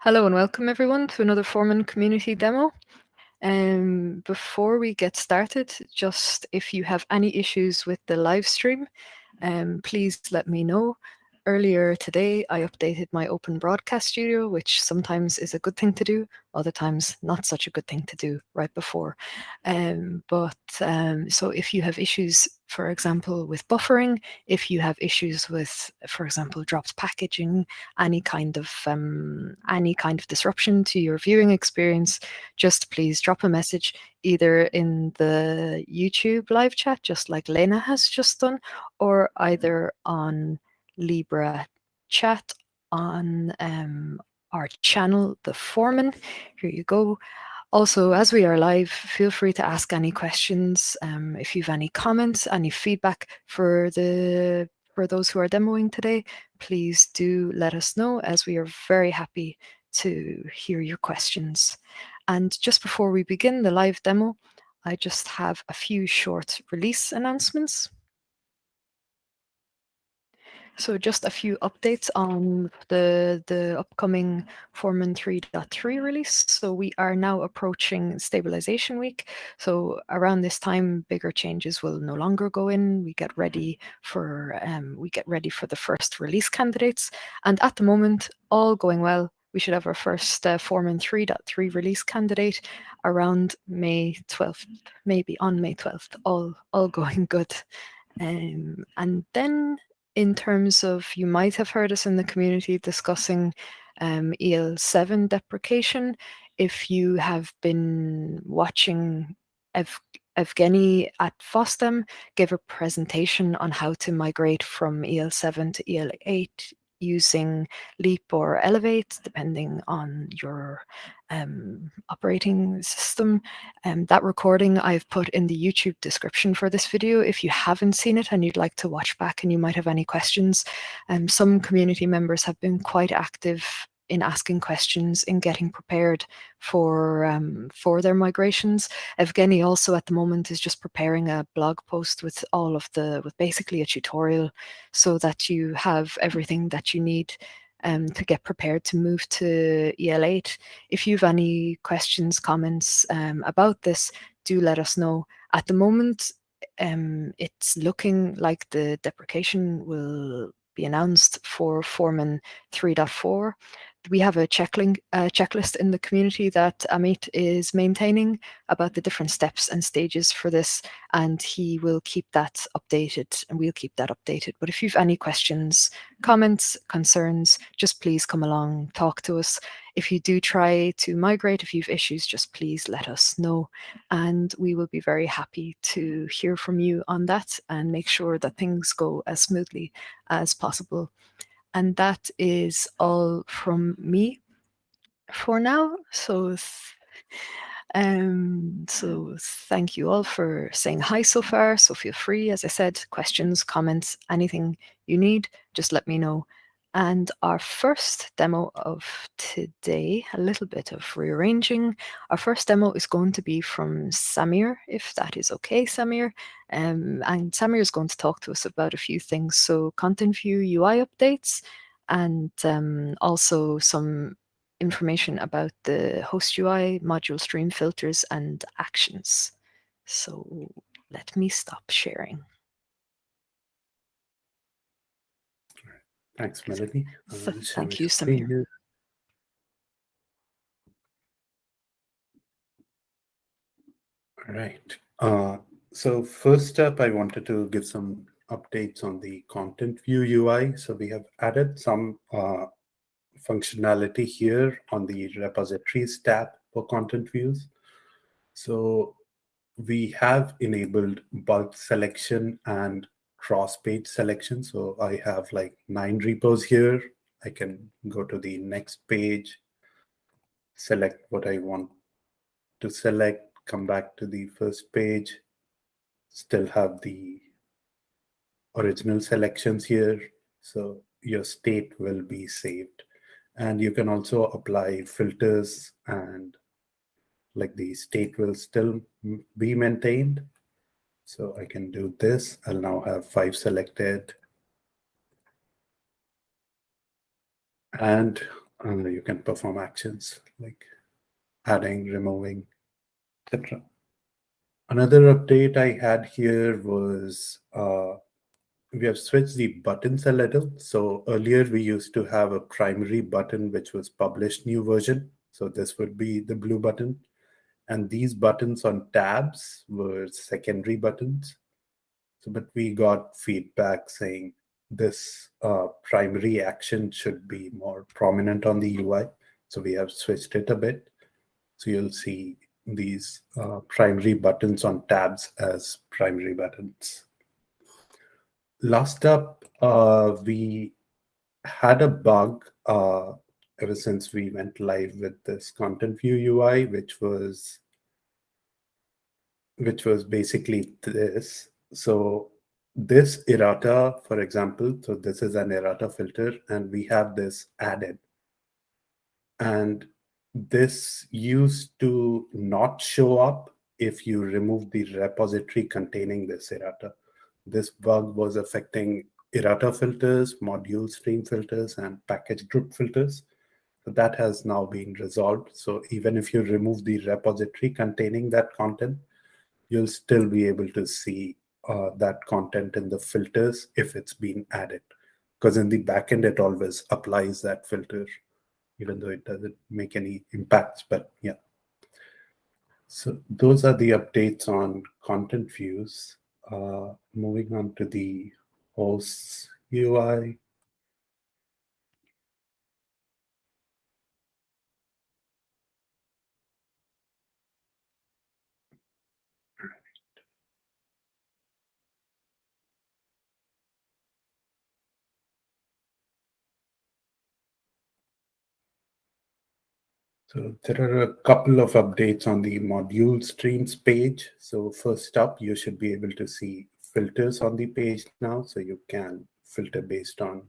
Hello and welcome everyone to another Foreman community demo. Before we get started, just if you have any issues with the live stream, please let me know. Earlier today, I updated my Open Broadcast Studio, which sometimes is a good thing to do, other times not such a good thing to do right before. So if you have issues, for example, with buffering, if you have issues with, for example, dropped packaging, any kind of disruption to your viewing experience, just please drop a message either in the YouTube live chat, just like Lena has just done, or either on Libra chat on our channel, the Foreman. Here you go. Also, as we are live, feel free to ask any questions. If you have any comments, any feedback for those who are demoing today, please do let us know, as we are very happy to hear your questions. And just before we begin the live demo, I just have a few short release announcements. So just a few updates on the upcoming Foreman 3.3 release. So we are now approaching stabilization week. So around this time, bigger changes will no longer go in. We get ready for the first release candidates. And at the moment, all going well, we should have our first Foreman 3.3 release candidate around May 12th, maybe on May 12th. All going good. And then in terms of, you might have heard us in the community discussing EL7 deprecation. If you have been watching Evgeny at FOSDEM gave a presentation on how to migrate from EL7 to EL8 using Leap or Elevate, depending on your operating system. That recording I've put in the YouTube description for this video. If you haven't seen it and you'd like to watch back and you might have any questions, some community members have been quite active in asking questions, in getting prepared for their migrations. Evgeny also at the moment is just preparing a blog post with basically a tutorial, so that you have everything that you need to get prepared to move to EL8. If you have any questions, comments about this, do let us know. At the moment, it's looking like the deprecation will be announced for Foreman 3.4. We have a checklist in the community that Amit is maintaining about the different steps and stages for this, and he will keep that updated, and we'll keep that updated. But if you have any questions, comments, concerns, just please come along, talk to us. If you do try to migrate, if you have issues, just please let us know, and we will be very happy to hear from you on that and make sure that things go as smoothly as possible. And that is all from me for now. So thank you all for saying hi so far. So feel free, as I said, questions, comments, anything you need, just let me know. And our first demo of today, a little bit of rearranging. Our first demo is going to be from Samir, if that is okay, Samir. And Samir is going to talk to us about a few things. So content view UI updates, and also some information about the host UI, module stream filters, and actions. So let me stop sharing. Thanks, Melody. Thank you, Samir. All right. So first up, I wanted to give some updates on the content view UI. So we have added some functionality here on the repositories tab for content views. So we have enabled bulk selection and cross-page selection. So I have like 9 repos here. I can go to the next page, select what I want to select, come back to the first page, still have the original selections here. So your state will be saved. And you can also apply filters, and like the state will still be maintained. So I can do this. I'll now have 5 selected. And You can perform actions like adding, removing, etc. Another update I had here was we have switched the buttons a little. So earlier we used to have a primary button which was published new version. So this would be the blue button. And these buttons on tabs were secondary buttons. So, but we got feedback saying this primary action should be more prominent on the UI. So we have switched it a bit. So you'll see these primary buttons on tabs as primary buttons. Last up, we had a bug ever since we went live with this content view UI, which was basically this. So this errata, for example, so this is an errata filter, and we have this added. And this used to not show up if you remove the repository containing this errata. This bug was affecting errata filters, module stream filters, and package group filters. So that has now been resolved. So even if you remove the repository containing that content, you'll still be able to see that content in the filters if it's been added. Because in the backend, it always applies that filter, even though it doesn't make any impacts. But yeah. So those are the updates on content views. Moving on to the hosts UI. So there are a couple of updates on the module streams page. So first up, you should be able to see filters on the page now. So you can filter based on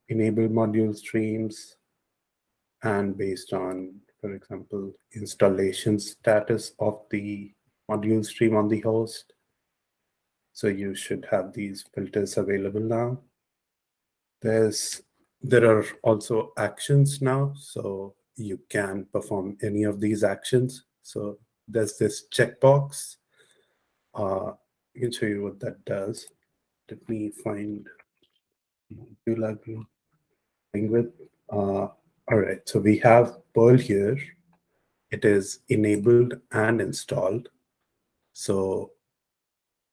enable module streams and based on, for example, installation status of the module stream on the host. So you should have these filters available now. There are also actions now, so you can perform any of these actions. So there's this checkbox. I can show you what that does. Let me find module I've been playing with. All right, so we have Perl here. It is enabled and installed. So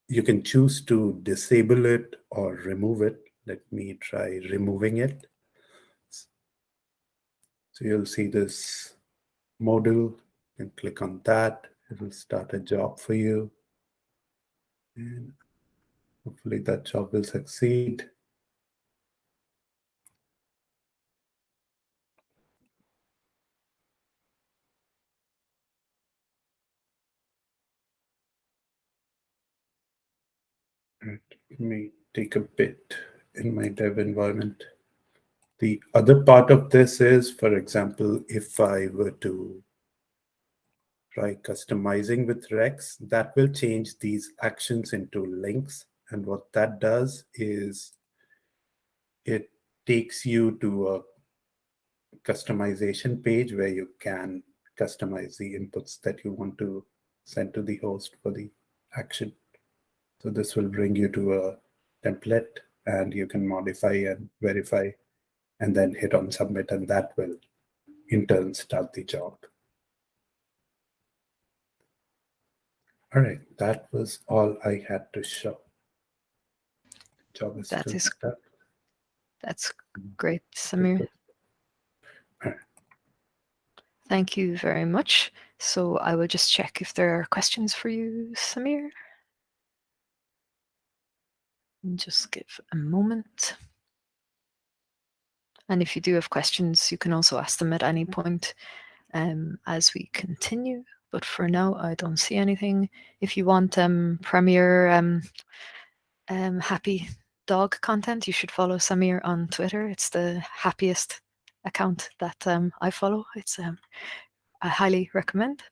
you can choose to disable it or remove it. Let me try removing it. So you'll see this module, you can click on that. It will start a job for you. And hopefully that job will succeed. Right. It may take a bit in my dev environment. The other part of this is, for example, if I were to try customizing with Rex, that will change these actions into links. And what that does is it takes you to a customization page where you can customize the inputs that you want to send to the host for the action. So this will bring you to a template and you can modify and verify and then hit on submit, and that will in turn start the job. All right, that was all I had to show. Job is still stuck. That's great, Samir. Right. Thank you very much. So I will just check if there are questions for you, Samir. Just give a moment. And if you do have questions, you can also ask them at any point as we continue. But for now, I don't see anything. If you want Premiere happy dog content, you should follow Samir on Twitter. It's the happiest account that I follow. It's I highly recommend.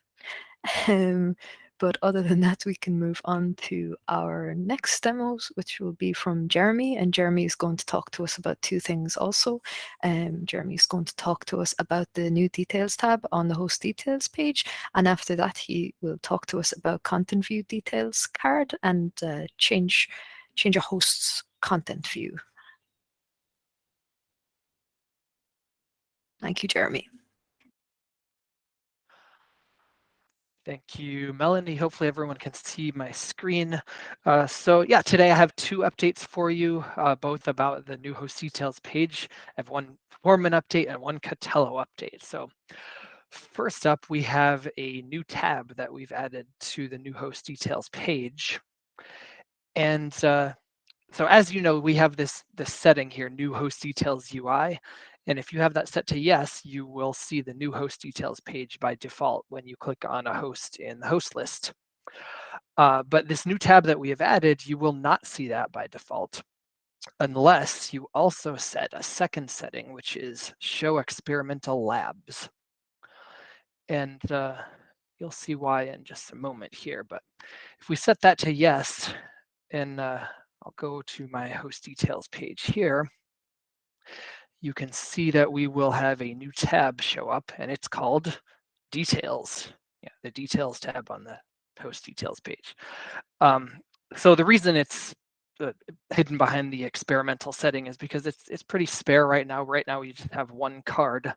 But other than that, we can move on to our next demos, which will be from Jeremy. And Jeremy is going to talk to us about two things also. Jeremy is going to talk to us about the new details tab on the host details page. And after that, he will talk to us about content view details card and change a host's content view. Thank you, Jeremy. Thank you, Melanie. Hopefully everyone can see my screen. So yeah, today I have two updates for you, both about the new host details page. I have one Foreman update and one Catello update. So first up, we have a new tab that we've added to the new host details page. And so as you know, we have this setting here, new host details UI. And if you have that set to yes, you will see the new host details page by default when you click on a host in the host list. But this new tab that we have added, you will not see that by default unless you also set a second setting, which is show experimental labs. And you'll see why in just a moment here. But if we set that to yes, and I'll go to my host details page here, you can see that we will have a new tab show up, and it's called Details. Yeah, the Details tab on the host details page. So the reason it's hidden behind the experimental setting is because it's pretty spare right now. Right now, we just have one card.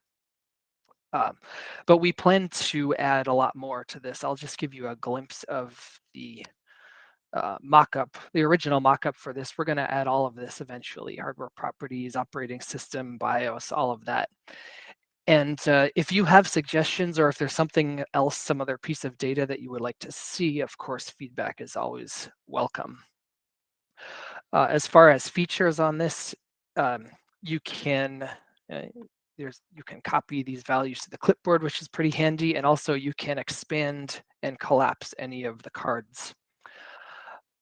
But we plan to add a lot more to this. I'll just give you a glimpse of the mockup, the original mockup for this. We're going to add all of this eventually: hardware properties, operating system, BIOS, all of that. And if you have suggestions, or if there's something else, some other piece of data that you would like to see, of course, feedback is always welcome. As far as features on this, you can copy these values to the clipboard, which is pretty handy, and also you can expand and collapse any of the cards.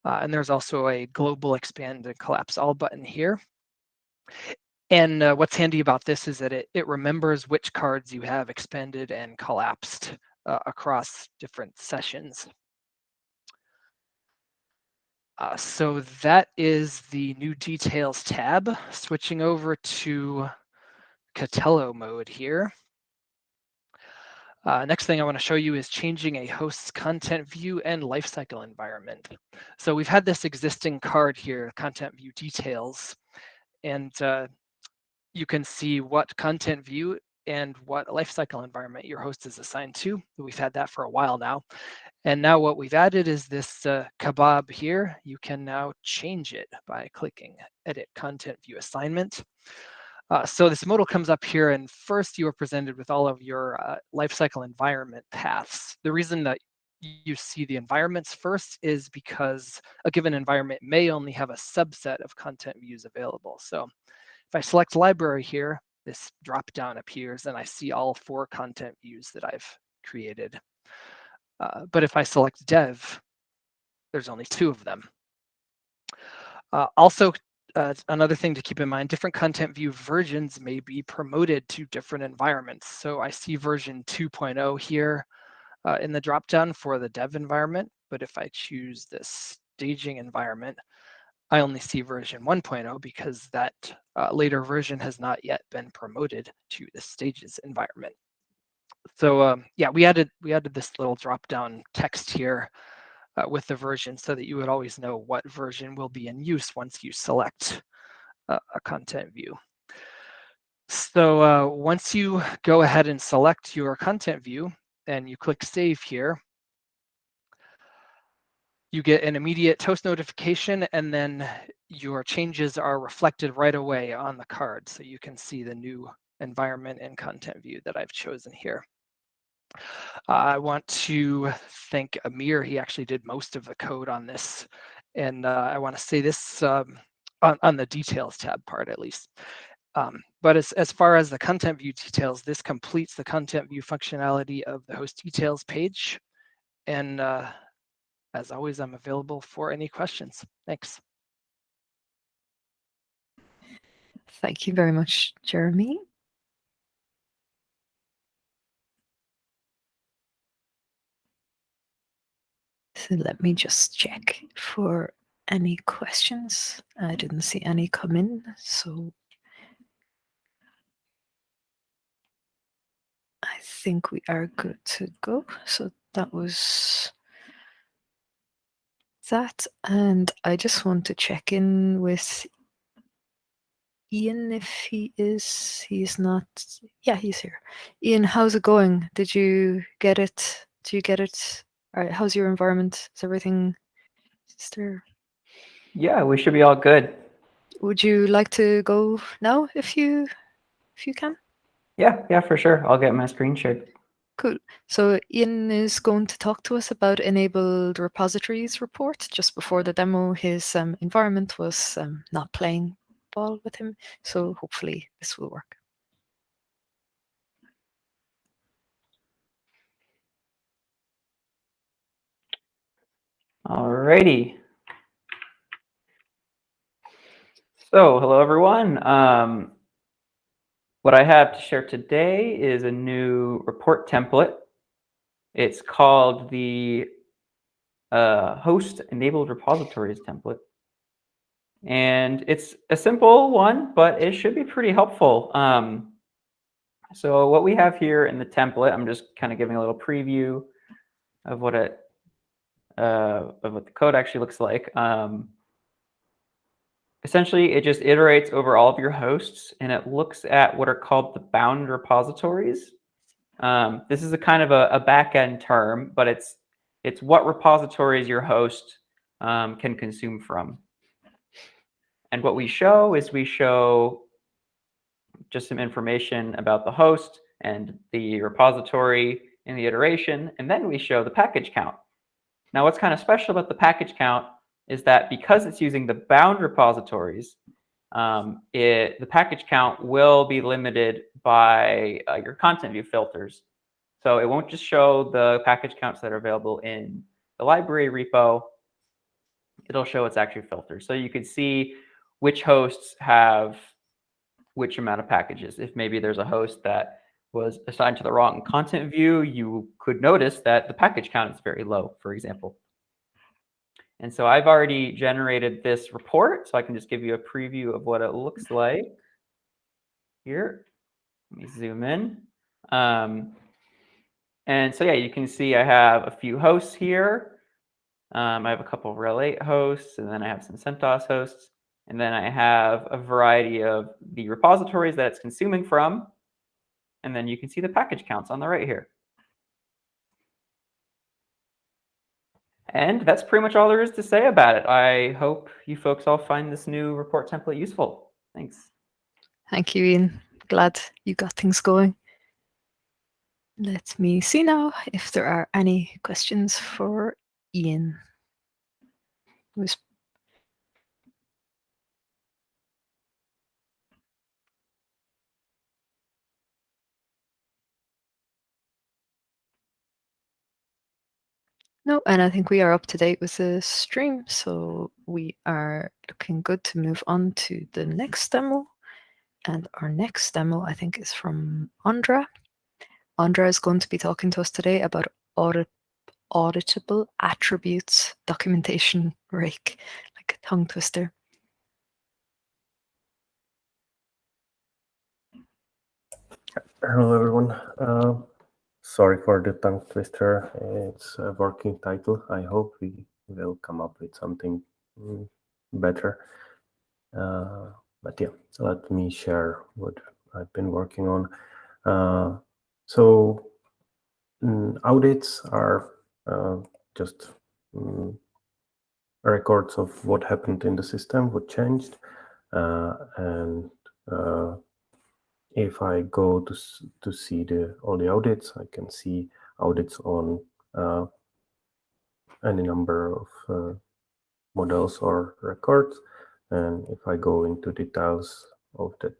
And there's also a global expand and collapse all button here. And what's handy about this is that it remembers which cards you have expanded and collapsed across different sessions. So that is the new details tab. Switching over to Catello mode here. Next thing I want to show you is changing a host's content view and lifecycle environment. So we've had this existing card here, content view details, and you can see what content view and what lifecycle environment your host is assigned to. We've had that for a while now. And now what we've added is this kebab here. You can now change it by clicking Edit Content View Assignment. So this modal comes up here, and first you are presented with all of your lifecycle environment paths. The reason that you see the environments first is because a given environment may only have a subset of content views available. So if I select library here, this drop-down appears, and I see all 4 content views that I've created. But if I select dev, there's only 2 of them. Also, another thing to keep in mind, different content view versions may be promoted to different environments. So I see version 2.0 here in the dropdown for the dev environment, but if I choose this staging environment, I only see version 1.0 because that later version has not yet been promoted to the stages environment. So yeah, we added this little drop-down text here with the version so that you would always know what version will be in use once you select a content view. So once you go ahead and select your content view and you click Save here, you get an immediate toast notification, and then your changes are reflected right away on the card. So you can see the new environment and content view that I've chosen here. I want to thank Amir. He actually did most of the code on this. And I want to say this on the details tab part, at least. But as far as the content view details, this completes the content view functionality of the host details page. And as always, I'm available for any questions. Thanks. Thank you very much, Jeremy. So let me just check for any questions. I didn't see any come in, so I think we are good to go. So that was that. And I just want to check in with Ian if he's not. Yeah, he's here. Ian, how's it going? Did you get it? Do you get it? All right, how's your environment? Is everything there? Yeah, we should be all good. Would you like to go now if you can? Yeah, for sure. I'll get my screen shared. Cool. So Ian is going to talk to us about enabled repositories report. Just before the demo, his environment was not playing ball with him. So hopefully this will work. Alrighty. So hello, everyone. What I have to share today is a new report template. It's called the host enabled repositories template. And it's a simple one, but it should be pretty helpful. So what we have here in the template, I'm just kind of giving a little preview of what the code actually looks like. Essentially, it just iterates over all of your hosts, and it looks at what are called the bound repositories. This is a kind of a back-end term, but it's what repositories your host can consume from. And what we show is we show just some information about the host and the repository in the iteration, and then we show the package count. Now, what's kind of special about the package count is that because it's using the bound repositories, the package count will be limited by your content view filters. So it won't just show the package counts that are available in the library repo. It'll show its actual filters. So you could see which hosts have which amount of packages. If maybe there's a host that was assigned to the wrong content view, you could notice that the package count is very low, for example. And so I've already generated this report, so I can just give you a preview of what it looks like here. Let me zoom in. And so, yeah, you can see I have a few hosts here. I have a couple of rel8 hosts, and then I have some CentOS hosts. And then I have a variety of the repositories that it's consuming from. And then you can see the package counts on the right here. And that's pretty much all there is to say about it. I hope you folks all find this new report template useful. Thanks. Thank you, Ian. Glad you got things going. Let me see now if there are any questions for Ian. No, and I think we are up to date with the stream, so we are looking good to move on to the next demo. And our next demo, I think, is from Ondrej. Ondrej is going to be talking to us today about auditable attributes documentation rake, like a tongue twister. Hello, everyone. Sorry for the tongue twister. It's a working title. I hope we will come up with something better. But yeah, so let me share what I've been working on. So audits are just records of what happened in the system, what changed, and if I go to see all the audits, I can see audits on any number of models or records. And if I go into details of that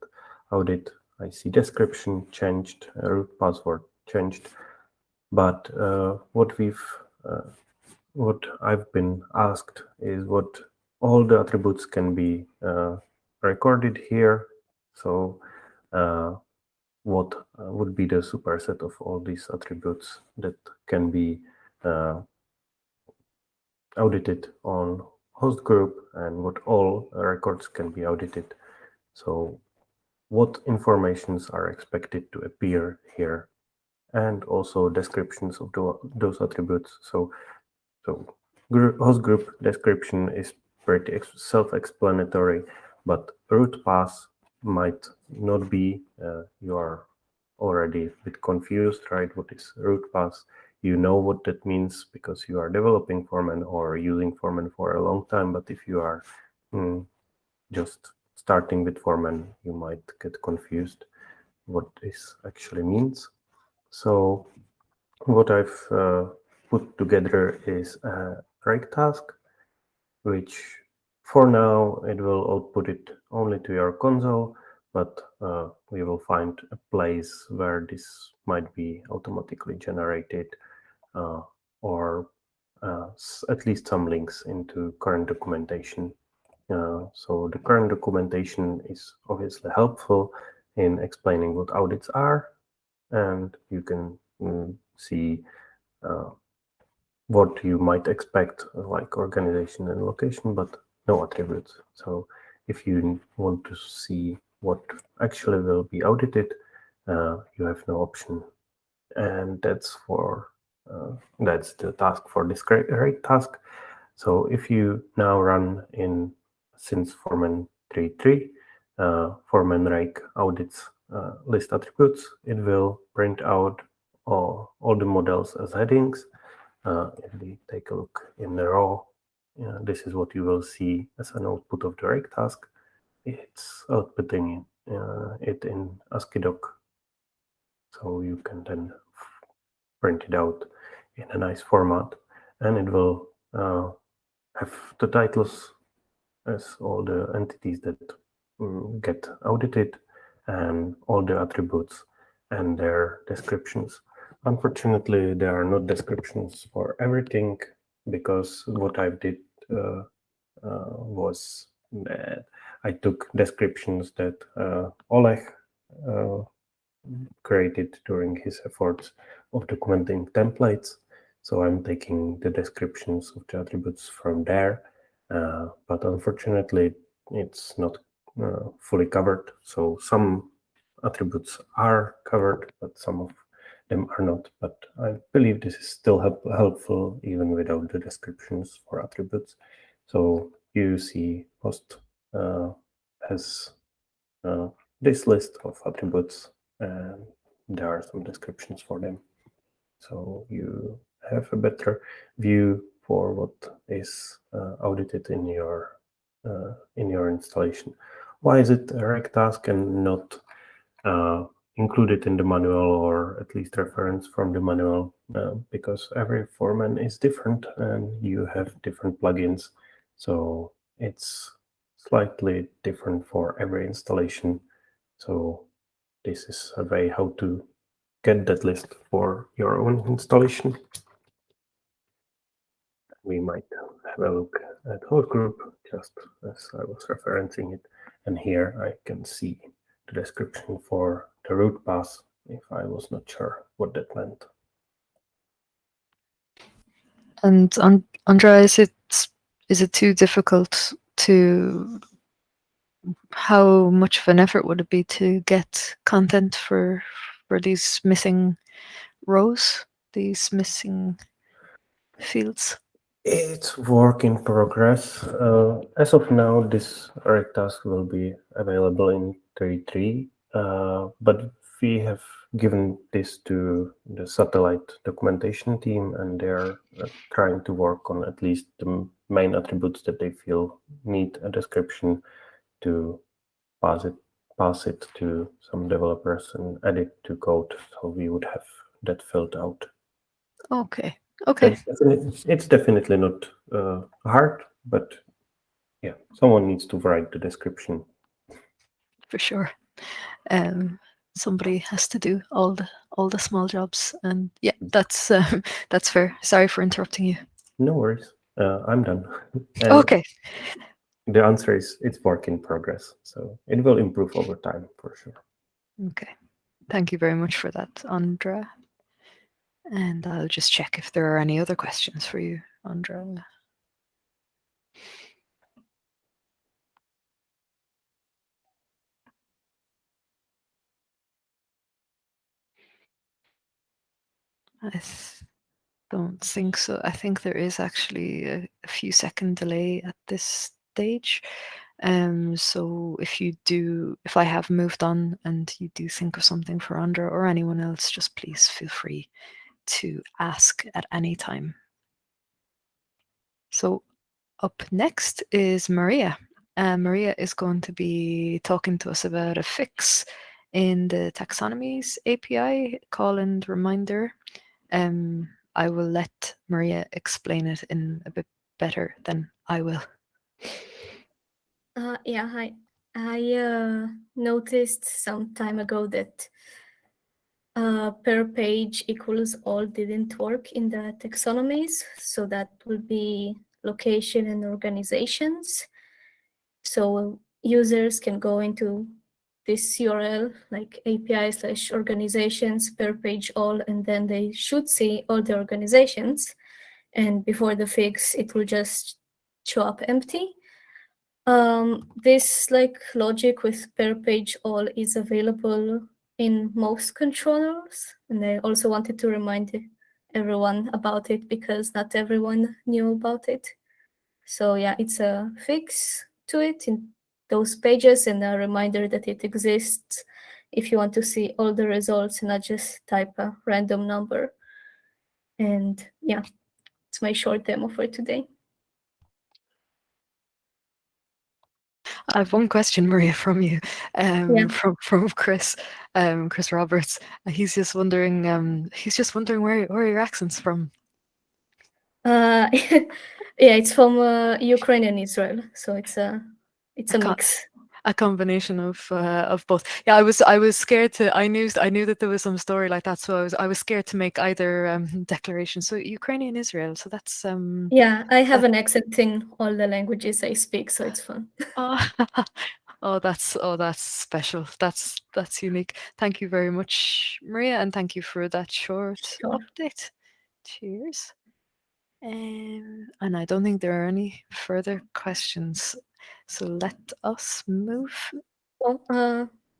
audit, I see description changed, root password changed. But what I've been asked is what all the attributes can be recorded here. So what would be the superset of all these attributes that can be audited on host group and what all records can be audited. So what informations are expected to appear here, and also descriptions of those attributes. So host group description is pretty self-explanatory, but root path might not be. You are already a bit confused, right? What is root path? You know what that means because you are developing Foreman or using Foreman for a long time. But if you are just starting with Foreman, you might get confused what this actually means. So what I've put together is a rake task, which for now it will output it only to your console, but we will find a place where this might be automatically generated, or at least some links into current documentation. So the current documentation is obviously helpful in explaining what audits are, and you can see what you might expect, like organization and location, but no attributes. So if you want to see what actually will be audited, you have no option. And that's the task for this rake task. So if you now run in, since Foreman 3.3, Foreman rake audits list attributes, it will print out all the models as headings. If we take a look in the raw, this is what you will see as an output of the rake task. It's outputting it in ASCII doc, so you can then print it out in a nice format, and it will have the titles as all the entities that get audited, and all the attributes and their descriptions. Unfortunately, there are not descriptions for everything, because what I did was that I took descriptions that Oleg created during his efforts of documenting templates. So I'm taking the descriptions of the attributes from there, but unfortunately it's not fully covered. So some attributes are covered, but some of them are not. But I believe this is still helpful even without the descriptions for attributes. So you see host has this list of attributes, and there are some descriptions for them. So you have a better view for what is audited in your installation. Why is it a rake task and not included in the manual, or at least reference from the manual? Because every Foreman is different and you have different plugins, so it's slightly different for every installation. So this is a way how to get that list for your own installation. We might have a look at host group, just as I was referencing it. And here I can see the description for the root path, if I was not sure what that meant. And Andrea, is it too difficult to? How much of an effort would it be to get content for these missing rows, these missing fields? It's work in progress. As of now, this rake task will be available in 3.3, but we have given this to the satellite documentation team, and they're trying to work on at least the main attributes that they feel need a description to pass it to some developers and add it to code, so we would have that filled out. Okay. Okay. It's definitely not hard, but yeah, someone needs to write the description. For sure. Somebody has to do all the small jobs, and yeah, that's fair. Sorry for interrupting you. No worries. I'm done. And Okay. the answer is it's work in progress, so it will improve over time for sure. Okay. Thank you very much for that, Andrea. And I'll just check if there are any other questions for you, Andrea. don't think so. I think there is actually a few second delay at this stage. So if I have moved on and you do think of something for Andra or anyone else, just please feel free to ask at any time. So up next is Maria. Maria is going to be talking to us about a fix in the taxonomies API call and reminder. I will let Maria explain it in a bit better than I will. Yeah, hi. I noticed some time ago that per page equals all didn't work in the taxonomies. So that will be location and organizations. So users can go into this URL like API/organizations per page all, and then they should see all the organizations. And before the fix, it will just show up empty. This logic with per page all is available in most controllers, and I also wanted to remind everyone about it because not everyone knew about it. So yeah, it's a fix to it in those pages and a reminder that it exists if you want to see all the results and not just type a random number. And yeah, it's my short demo for today. I have one question, Maria, from you, from Chris, Chris Roberts. He's just wondering, where your accent's from. Yeah, it's from Ukraine and Israel, so it's a mix. A combination of both. Yeah, I was scared to. I knew that there was some story like that, so I was scared to make either declaration. So Ukrainian Israel. So that's Yeah, I have an accent in all the languages I speak, so it's fun. Oh, that's special. That's unique. Thank you very much, Maria, and thank you for that short update. Cheers. And I don't think there are any further questions. So let us move. Well,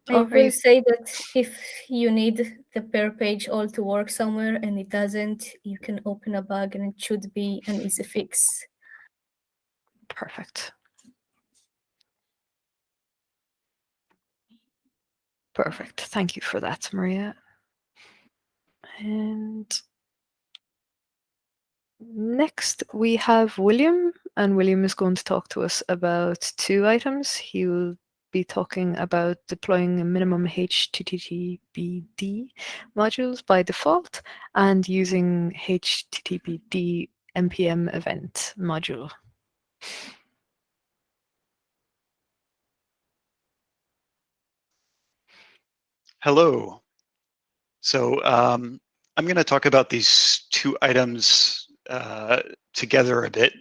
I will say that if you need the per page all to work somewhere and it doesn't, you can open a bug and it should be an easy fix. Perfect. Perfect. Thank you for that, Maria. And next we have William, and William is going to talk to us about two items. He will be talking about deploying a minimum HTTPD modules by default and using HTTPD npm event module. Hello. So I'm going to talk about these two items together a bit,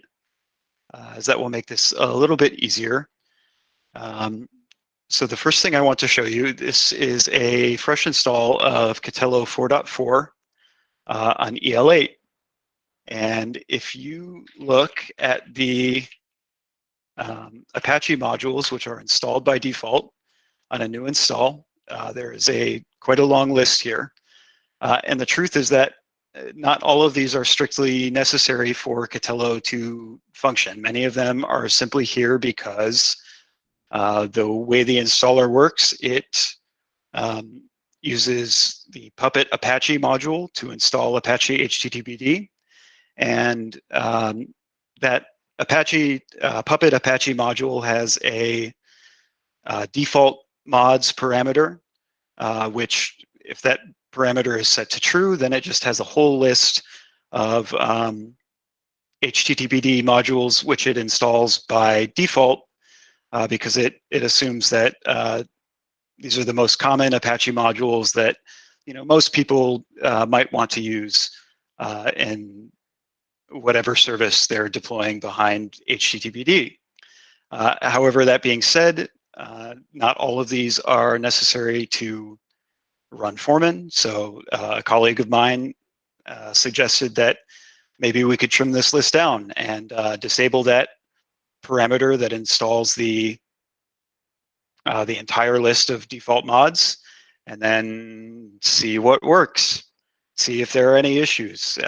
as that will make this a little bit easier. So the first thing I want to show you, this is a fresh install of Katello 4.4 on EL8. And if you look at the Apache modules, which are installed by default on a new install, there is quite a long list here. And the truth is that not all of these are strictly necessary for Katello to function. Many of them are simply here because the way the installer works, it uses the Puppet Apache module to install Apache HTTPD. And that Puppet Apache module has a default mods parameter, which if that parameter is set to true, then it just has a whole list of HTTPD modules which it installs by default because it assumes that these are the most common Apache modules that most people might want to use in whatever service they're deploying behind HTTPD. However, that being said, not all of these are necessary to run Foreman. So a colleague of mine suggested that maybe we could trim this list down and disable that parameter that installs the entire list of default mods and then see what works. see if there are any issues,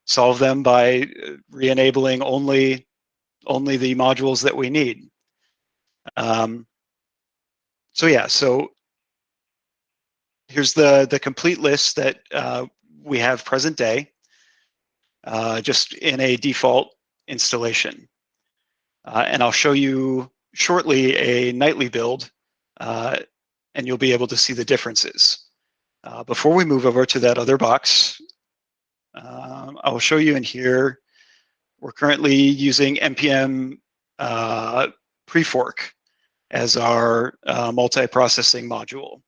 solve them by re-enabling only the modules that we need. So yeah, so here's the complete list that we have present day, just in a default installation. And I'll show you shortly a nightly build, and you'll be able to see the differences. Before we move over to that other box, I will show you in here, we're currently using npm prefork as our multi-processing module,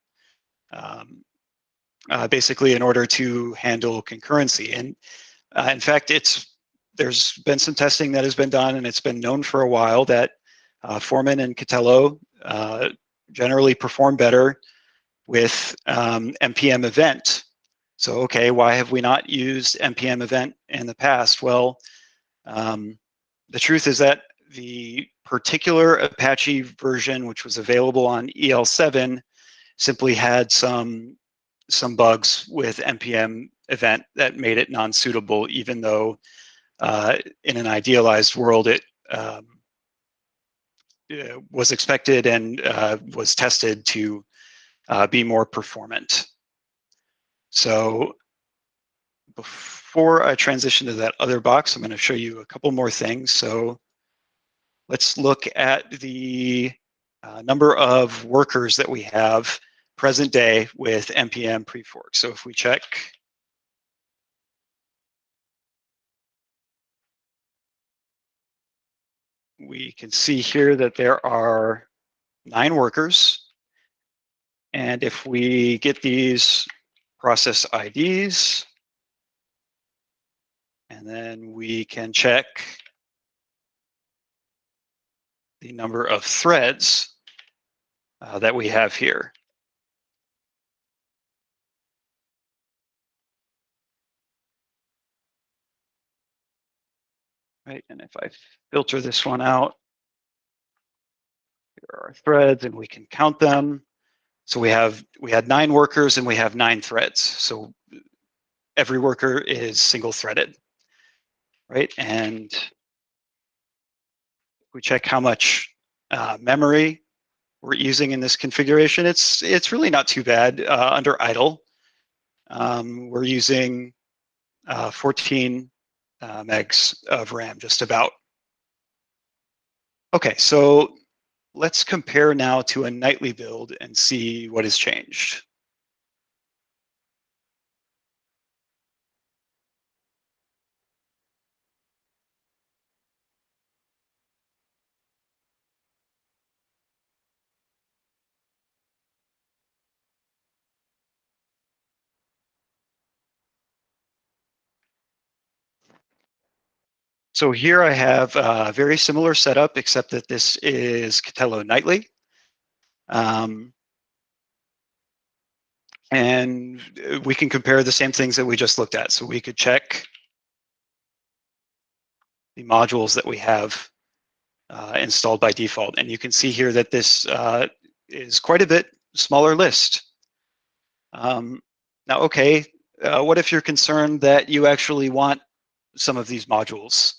basically in order to handle concurrency. And in fact, there's been some testing that has been done, and it's been known for a while that Foreman and Catello generally perform better with npm event. So, okay, why have we not used npm event in the past? Well, the truth is that the particular Apache version, which was available on EL7, simply had some bugs with npm event that made it non-suitable, even though in an idealized world it was expected and was tested to be more performant. So before I transition to that other box, I'm going to show you a couple more things. So let's look at the number of workers that we have present day with npm prefork. So if we check, we can see here that there are 9 workers. And if we get these process IDs, and then we can check the number of threads that we have here. Right, and if I filter this one out, here are our threads, and we can count them. So we had 9 workers, and we have 9 threads. So every worker is single-threaded, right? And we check how much memory we're using in this configuration. It's really not too bad. Under idle, we're using 14 megs of RAM, just about. Okay, so let's compare now to a nightly build and see what has changed. So here I have a very similar setup, except that this is Catello Nightly. And we can compare the same things that we just looked at. So we could check the modules that we have installed by default. And you can see here that this is quite a bit smaller list. Now, okay, what if you're concerned that you actually want some of these modules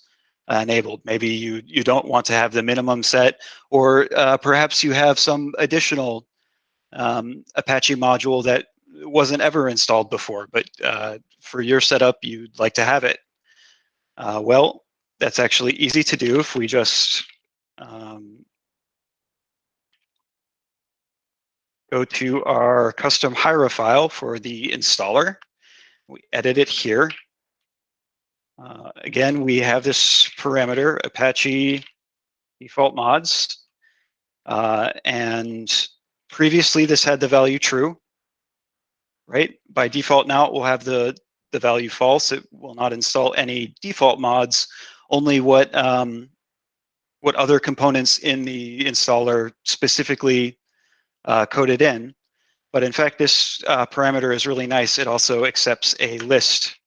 enabled? Maybe you don't want to have the minimum set, or perhaps you have some additional Apache module that wasn't ever installed before, but for your setup, you'd like to have it. Well, that's actually easy to do if we just go to our custom Hira file for the installer. We edit it here. Again, we have this parameter, Apache default mods. And previously, this had the value true, right? By default now, it will have the value false. It will not install any default mods, only what other components in the installer specifically coded in. But in fact, this parameter is really nice. It also accepts a list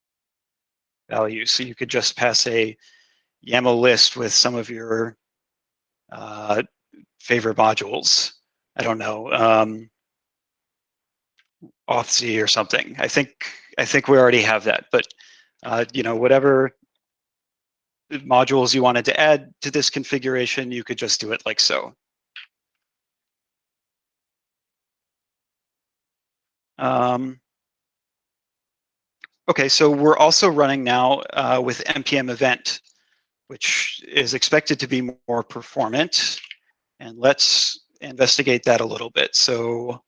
value. So you could just pass a YAML list with some of your favorite modules. I don't know. authz or something. I think we already have that, but you know, whatever modules you wanted to add to this configuration, you could just do it like so. Okay, so we're also running now with npm event, which is expected to be more performant. And let's investigate that a little bit. So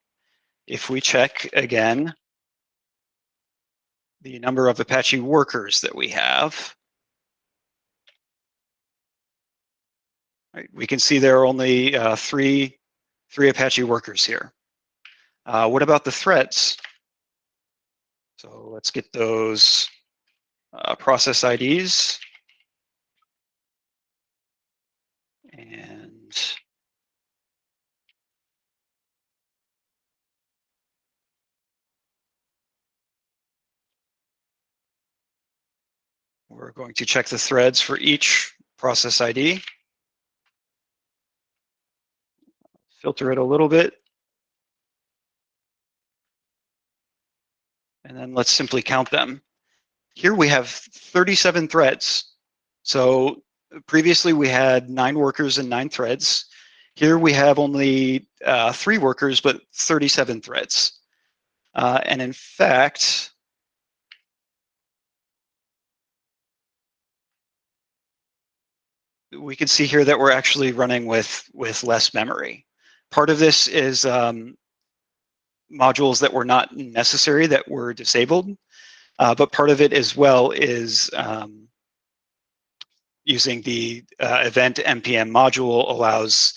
if we check again the number of Apache workers that we have, right, we can see there are only three Apache workers here. What about the threads? So let's get those process IDs. And we're going to check the threads for each process ID. Filter it a little bit. And then let's simply count them. Here we have 37 threads. So previously we had 9 workers and 9 threads. Here we have only 3 workers, but 37 threads. And in fact, we can see here that we're actually running with less memory. Part of this is modules that were not necessary that were disabled, but part of it as well is using the event npm module allows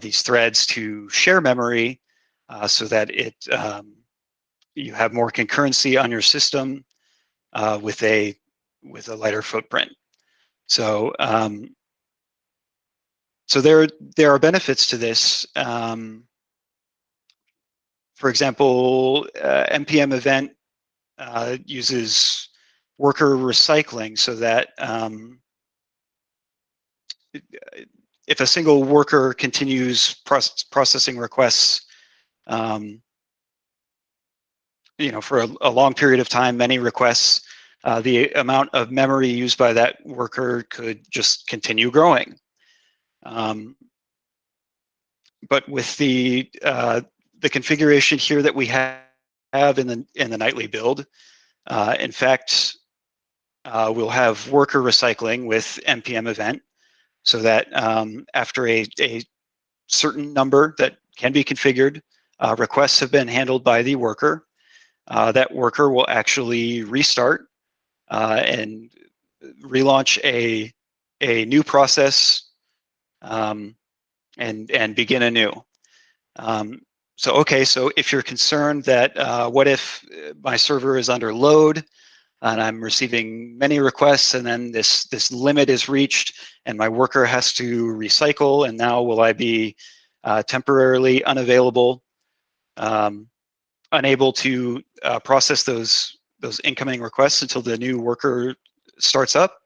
these threads to share memory so that you have more concurrency on your system with a lighter footprint. So so there are benefits to this. For example, npm event uses worker recycling so that if a single worker continues processing requests, you know, for a long period of time, many requests, the amount of memory used by that worker could just continue growing. But with the configuration here that we have in the nightly build, in fact, we'll have worker recycling with npm event, so that after a certain number that can be configured, requests have been handled by the worker, that worker will actually restart and relaunch a new process and begin anew. So okay, so if you're concerned that what if my server is under load and I'm receiving many requests and then this limit is reached and my worker has to recycle, and now will I be temporarily unavailable, unable to process those incoming requests until the new worker starts up?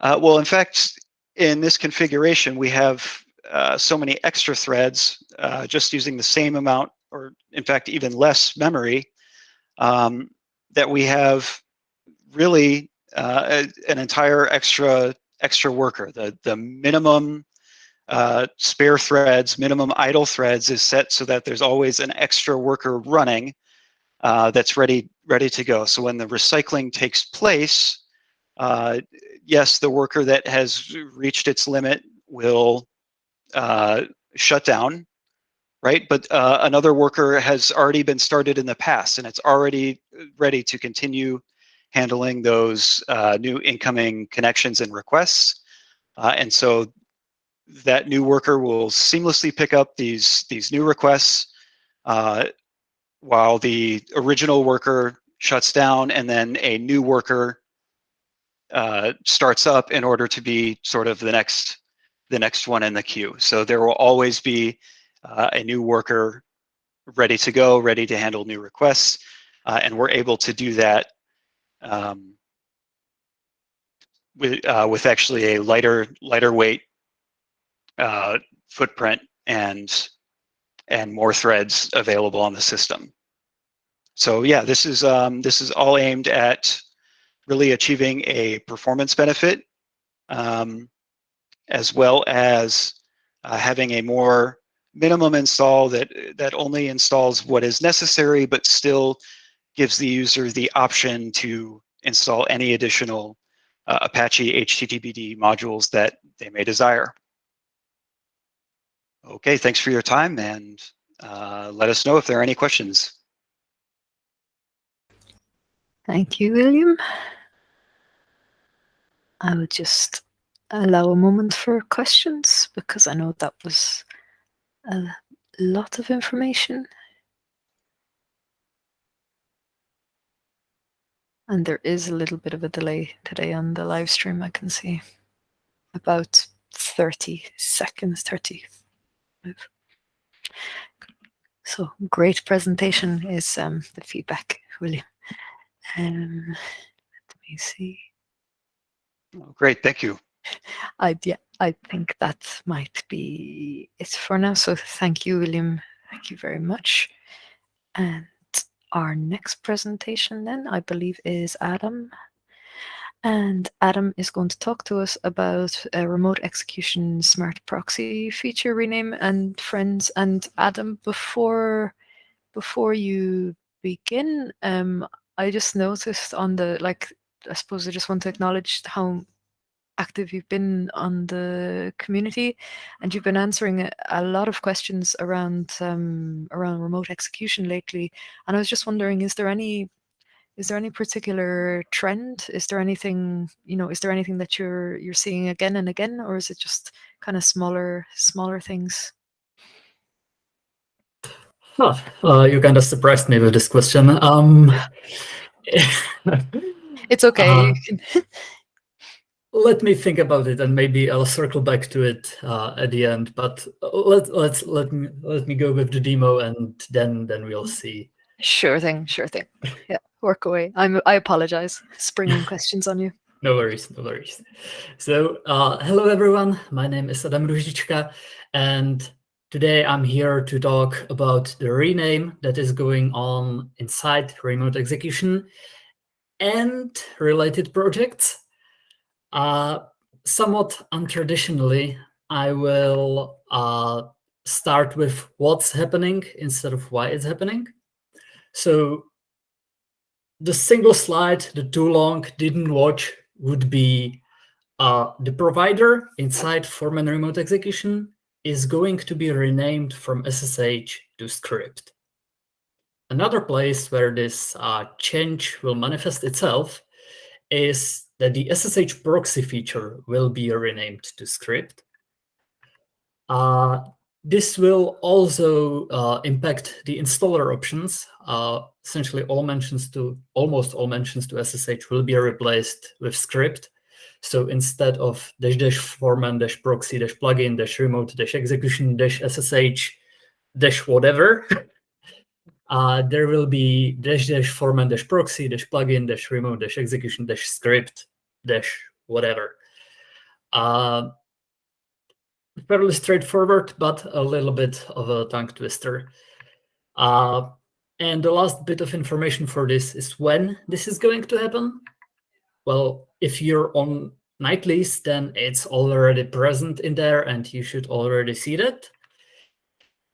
Well, in fact, in this configuration, we have so many extra threads just using the same amount, or in fact, even less memory, that we have really an entire extra worker. The minimum spare threads, minimum idle threads is set so that there's always an extra worker running that's ready to go. So when the recycling takes place, yes, the worker that has reached its limit will shut down, right? But another worker has already been started in the past, and it's already ready to continue handling those new incoming connections and requests. And so that new worker will seamlessly pick up these new requests while the original worker shuts down, and then a new worker starts up in order to be sort of the next one in the queue. So there will always be a new worker ready to go, ready to handle new requests, and we're able to do that with actually a lighter weight footprint and more threads available on the system. So yeah, this is all aimed at really achieving a performance benefit, as well as having a more minimum install that only installs what is necessary, but still gives the user the option to install any additional Apache HTTPD modules that they may desire. Okay, thanks for your time, and let us know if there are any questions. Thank you, William. I will just allow a moment for questions because I know that was a lot of information. And there is a little bit of a delay today on the live stream, I can see. About 30 seconds, 30. So great presentation is the feedback, William. Let me see. Oh, great, thank you. I think that might be it for now. So thank you, William. Thank you very much. And our next presentation then, I believe, is Adam. And Adam is going to talk to us about a remote execution smart proxy feature rename and friends. And Adam, before you begin, I just noticed on the, I suppose I just want to acknowledge how active you've been on the community, and you've been answering a lot of questions around remote execution lately. And I was just wondering, is there any particular trend? Is there anything that you're seeing again and again, or is it just kind of smaller things? You kind of surprised me with this question. It's okay. Let me think about it, and maybe I'll circle back to it at the end. But let me go with the demo, and then we'll see. Sure thing. Yeah, work away. I apologize, springing questions on you. No worries. So, hello everyone. My name is Aruzicka, and today I'm here to talk about the rename that is going on inside remote execution and related projects. Somewhat untraditionally, I will start with what's happening instead of why it's happening. So the single slide, the too long, didn't watch, would be the provider inside Foreman remote execution is going to be renamed from SSH to script. Another place where this change will manifest itself is that the SSH proxy feature will be renamed to script. This will also impact the installer options. Essentially, almost all mentions to SSH will be replaced with script. So instead of --foreman -proxy -plugin -remote -execution -ssh -whatever, there will be --foreman -proxy -plugin -remote -execution -script -whatever. Fairly straightforward, but a little bit of a tongue twister. And the last bit of information for this is when this is going to happen. Well, if you're on Nightlies, then it's already present in there and you should already see that.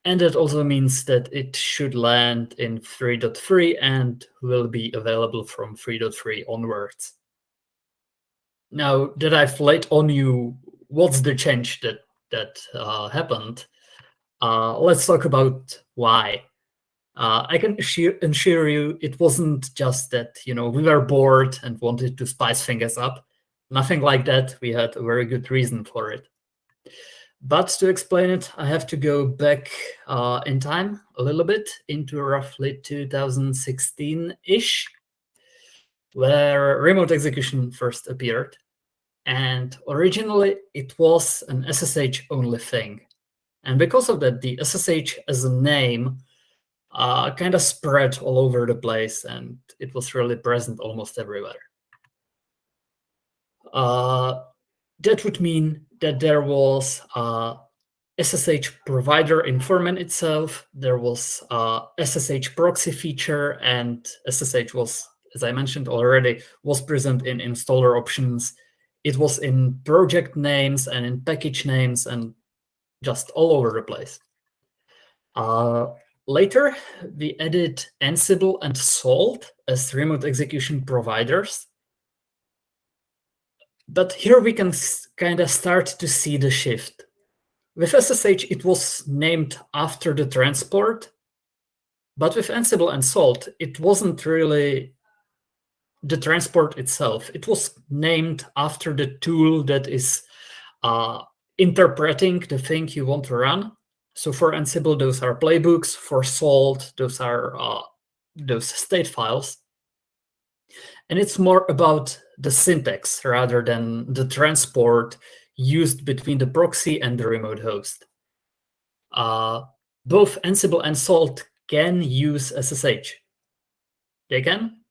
And that also means that it should land in 3.3 and will be available from 3.3 onwards. Now that I've laid on you what's the change that happened, let's talk about why. I can assure you it wasn't just that, we were bored and wanted to spice things up. Nothing like that. We had a very good reason for it. But to explain it, I have to go back in time a little bit into roughly 2016-ish, where remote execution first appeared. And originally, it was an SSH-only thing. And because of that, the SSH as a name kind of spread all over the place, and it was really present almost everywhere. That would mean that there was SSH provider in Foreman itself. There was a SSH proxy feature, and SSH was, as I mentioned already, was present in installer options. It was in project names and in package names and just all over the place. Later, we added Ansible and Salt as remote execution providers. But here we can kind of start to see the shift. With SSH, it was named after the transport, but with Ansible and Salt, it wasn't really the transport itself. It was named after the tool that is interpreting the thing you want to run. So for Ansible, those are playbooks. For Salt, those are those state files. And it's more about the syntax rather than the transport used between the proxy and the remote host. Both Ansible and Salt can use SSH. They can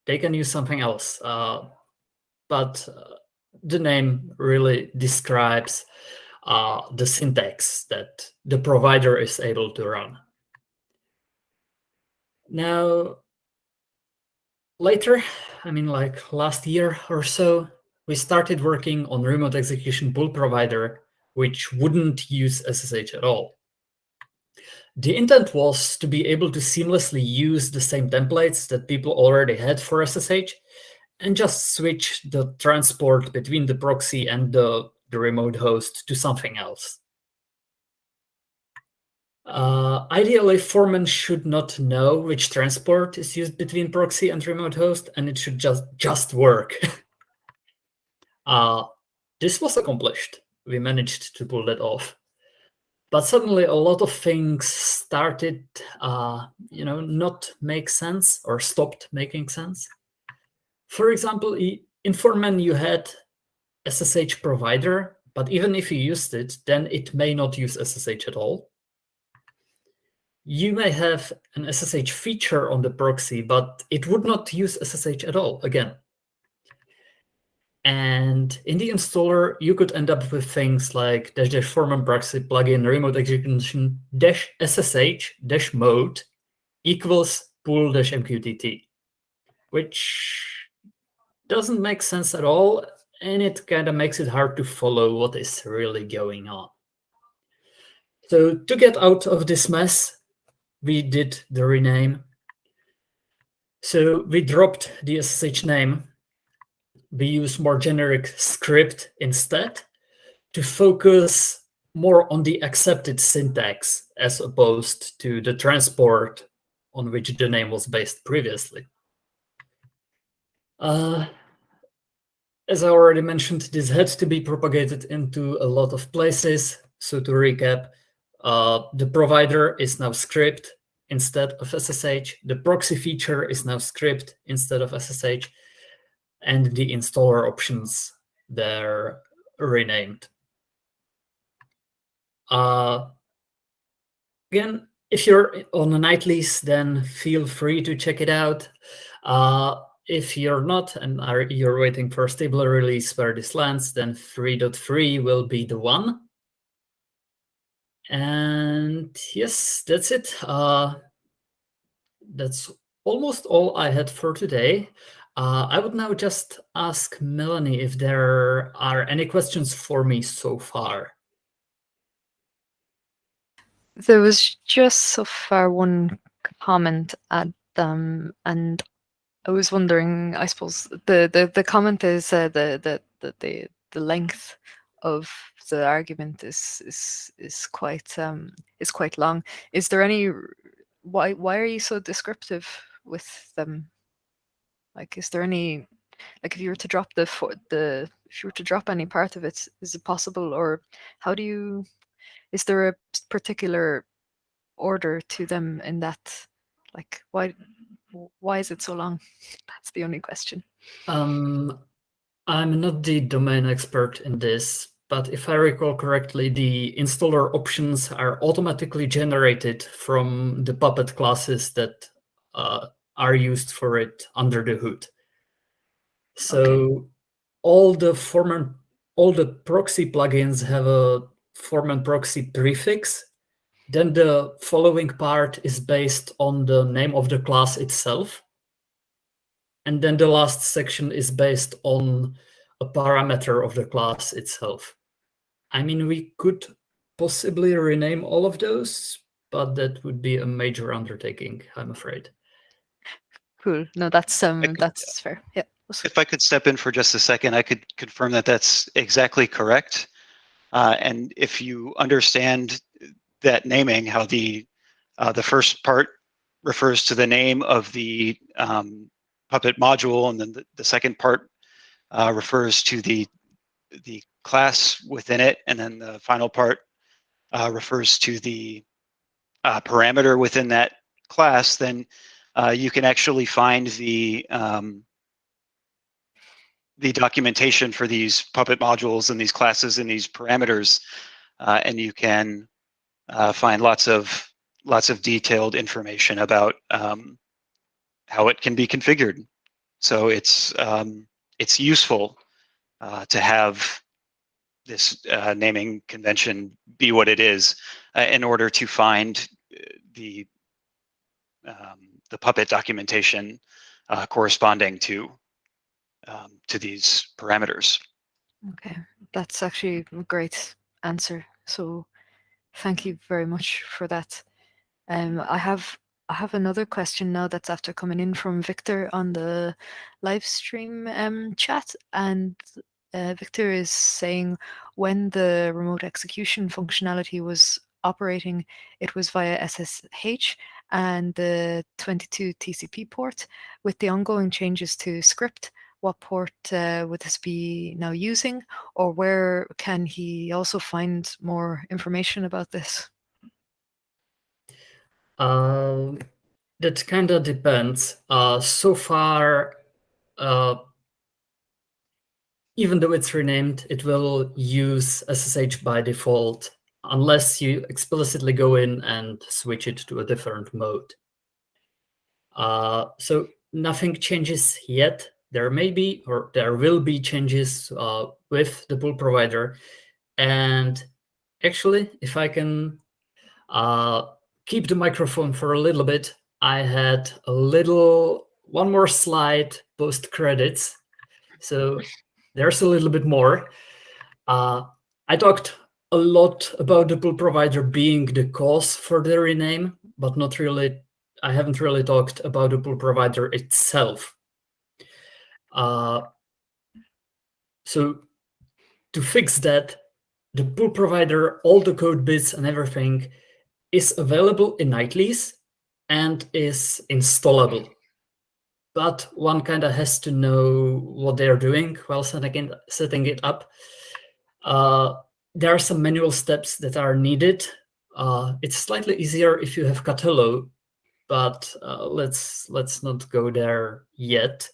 use something else, but the name really describes the syntax that the provider is able to run. Now, later, I mean, like last year or so, we started working on remote execution pool provider, which wouldn't use SSH at all. The intent was to be able to seamlessly use the same templates that people already had for SSH and just switch the transport between the proxy and the remote host to something else. Ideally, Foreman should not know which transport is used between proxy and remote host, and it should just work. This was accomplished. We managed to pull that off. But suddenly a lot of things started, not make sense or stopped making sense. For example, in Foreman, you had SSH provider, but even if you used it, then it may not use SSH at all. You may have an SSH feature on the proxy, but it would not use SSH at all, again. And in the installer, you could end up with things like -- Foreman proxy plugin remote execution --SSH -mode equals pool -MQTT, which doesn't make sense at all, and it kind of makes it hard to follow what is really going on. So to get out of this mess, we did the rename. So we dropped the SSH name. We use more generic script instead to focus more on the accepted syntax as opposed to the transport on which the name was based previously. As I already mentioned, this had to be propagated into a lot of places. So to recap, the provider is now script instead of SSH. The proxy feature is now script instead of SSH. And the installer options, they're renamed. Again, if you're on a nightlies, then feel free to check it out. If you're not and you're waiting for a stable release where this lands, then 3.3 will be the one. And yes, that's it. That's almost all I had for today. I would now just ask Melanie if there are any questions for me so far. There was just so far one comment at them, and I was wondering. I suppose the comment is the length of the argument is quite long. Is there any why are you so descriptive with them? Like, is there any, like, if you were to drop if you were to drop any part of it, is it possible, or how do you? Is there a particular order to them in that? Like, why is it so long? That's the only question. I'm not the domain expert in this, but if I recall correctly, the installer options are automatically generated from the Puppet classes that are used for it under the hood. So all the proxy plugins have a Foreman proxy prefix. Then the following part is based on the name of the class itself. And then the last section is based on a parameter of the class itself. I mean, we could possibly rename all of those, but that would be a major undertaking, I'm afraid. Cool. No, that's fair. Yeah. If I could step in for just a second, I could confirm that that's exactly correct. And if you understand that naming, how the first part refers to the name of the Puppet module, and then the second part refers to the class within it, and then the final part refers to the parameter within that class, then you can actually find the documentation for these Puppet modules and these classes and these parameters, and you can find lots of detailed information about how it can be configured. So it's useful to have this naming convention be what it is in order to find the Puppet documentation corresponding to these parameters. Okay, that's actually a great answer. So thank you very much for that. I have another question now that's after coming in from Victor on the live stream chat, and Victor is saying when the remote execution functionality was operating, it was via SSH and the 22 TCP port. With the ongoing changes to script, what port would this be now using, or where can he also find more information about this? That kind of depends. So far, even though it's renamed, it will use SSH by default unless you explicitly go in and switch it to a different mode. So nothing changes yet. There may be, or there will be changes with the pool provider. And actually, if I can keep the microphone for a little bit, I had one more slide post credits. So there's a little bit more. I talked a lot about the pool provider being the cause for the rename, but not really. I haven't really talked about the pool provider itself. So to fix that, the pool provider, all the code bits and everything is available in Nightly's and is installable. But one kind of has to know what they're doing while setting it up. There are some manual steps that are needed. It's slightly easier if you have Catello, but let's not go there yet.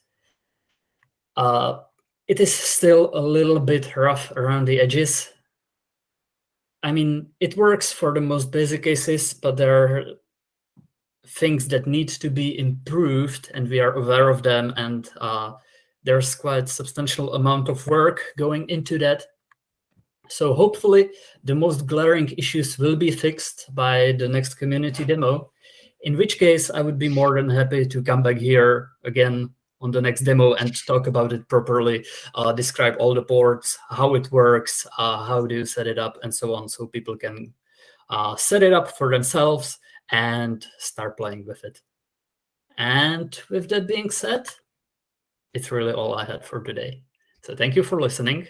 It is still a little bit rough around the edges. I mean, it works for the most basic cases, but there are things that need to be improved, and we are aware of them, and there's quite substantial amount of work going into that. So hopefully the most glaring issues will be fixed by the next community demo, in which case I would be more than happy to come back here again on the next demo and talk about it properly, describe all the ports, how it works, how do you set it up, and so on, so people can set it up for themselves and start playing with it. And with that being said, it's really all I had for today. So thank you for listening.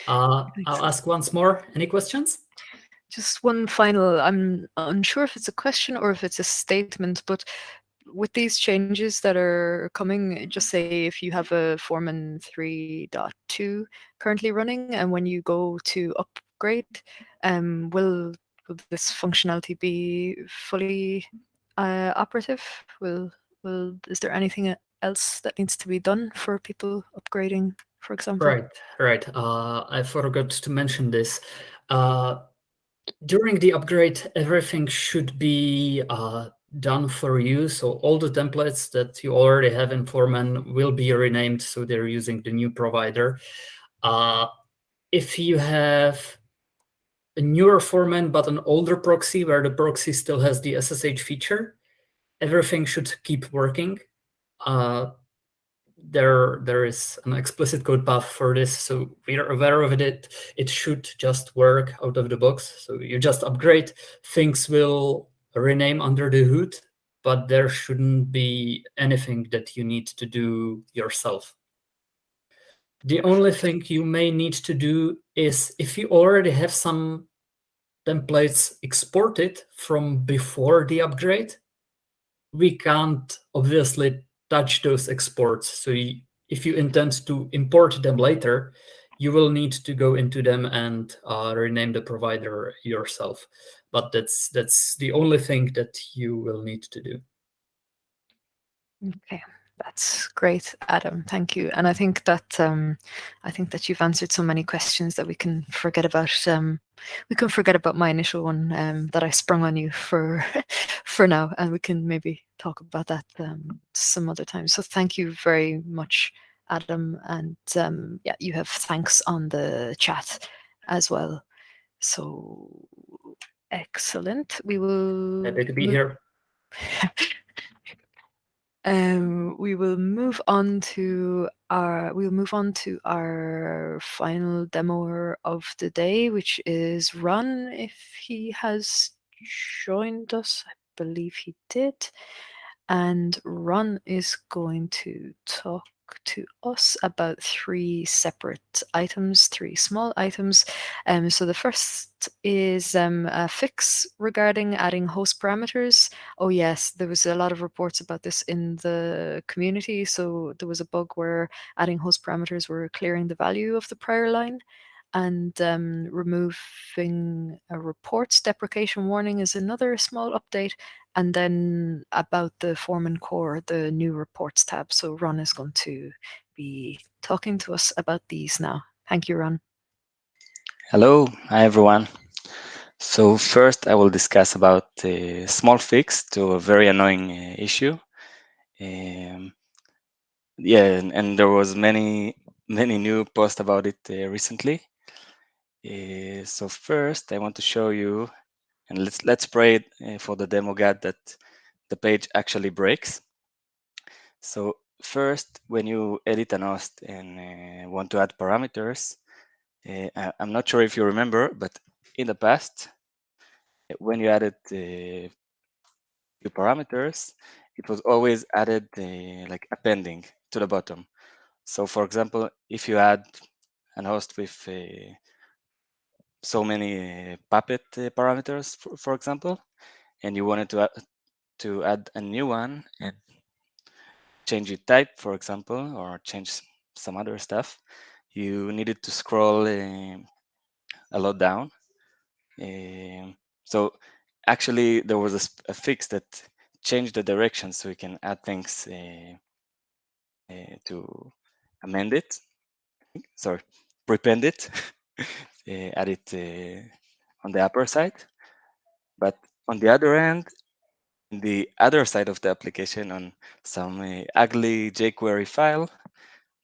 I'll ask once more, any questions? Just one final, I'm unsure if it's a question or if it's a statement, but with these changes that are coming, just say if you have a Foreman 3.2 currently running, and when you go to upgrade, will this functionality be fully operative? Is there anything else that needs to be done for people upgrading, for example? Right. I forgot to mention this. During the upgrade, everything should be done for you. So all the templates that you already have in Foreman will be renamed, so they're using the new provider. If you have a newer Foreman but an older proxy where the proxy still has the SSH feature, everything should keep working. There is an explicit code path for this, so we are aware of it. It should just work out of the box. So you just upgrade, things will rename under the hood, but there shouldn't be anything that you need to do yourself. The only thing you may need to do is, if you already have some templates exported from before the upgrade, we can't obviously touch those exports. So if you intend to import them later, you will need to go into them and rename the provider yourself. But that's the only thing that you will need to do. Okay, that's great, Adam. Thank you. And I think that you've answered so many questions that we can forget about. We can forget about my initial one that I sprung on you for for now, and we can maybe talk about that some other time. So thank you very much, Adam. And yeah, you have thanks on the chat as well. So excellent. We will. Happy to be here. We will move on to our final demoer of the day, which is Ron. If he has joined us, I believe he did. And Ron is going to talk to us about three separate items, three small items. So the first is a fix regarding adding host parameters. Oh yes, there was a lot of reports about this in the community. So there was a bug where adding host parameters were clearing the value of the prior line, and removing a reports deprecation warning is another small update. And then about the Foreman core, the new reports tab. So Ron is going to be talking to us about these now. Thank you, Ron. Hello, hi everyone. So first I will discuss about a small fix to a very annoying issue. Yeah, and there was many new posts about it recently. So first I want to show you, and let's pray for the demo god that the page actually breaks. So first, when you edit an host and want to add parameters, I'm not sure if you remember, but in the past, when you added few parameters, it was always added like appending to the bottom. So for example, if you add an host with so many Puppet parameters, for example, and you wanted to add a new one and change its type, for example, or change some other stuff, you needed to scroll a lot down. So actually, there was a fix that changed the direction so you can add things to amend it. Sorry, prepend it, add it on the upper side. But on the other end, the other side of the application, on some ugly jQuery file,